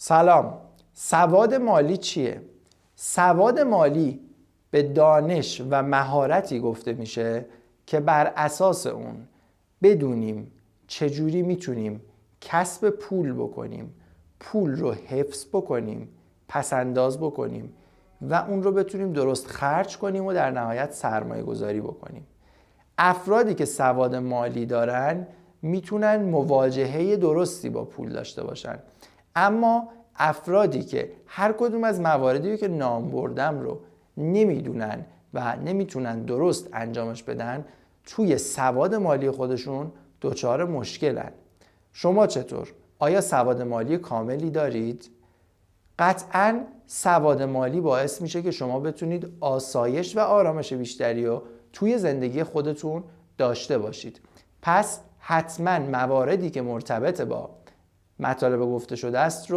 سلام. سواد مالی چیه؟ سواد مالی به دانش و مهارتی گفته میشه که بر اساس اون بدونیم چجوری میتونیم کسب پول بکنیم، پول رو حفظ بکنیم، پسنداز بکنیم و اون رو بتونیم درست خرج کنیم و در نهایت سرمایه گذاری بکنیم. افرادی که سواد مالی دارن میتونن مواجهه درستی با پول داشته باشن، اما افرادی که هر کدوم از مواردی که نام بردم رو نمیدونن و نمیتونن درست انجامش بدن، توی سواد مالی خودشون دچار مشکلن. شما چطور؟ آیا سواد مالی کاملی دارید؟ قطعاً سواد مالی باعث میشه که شما بتونید آسایش و آرامش بیشتری رو توی زندگی خودتون داشته باشید. پس حتماً مواردی که مرتبط با مطالب گفته شده است رو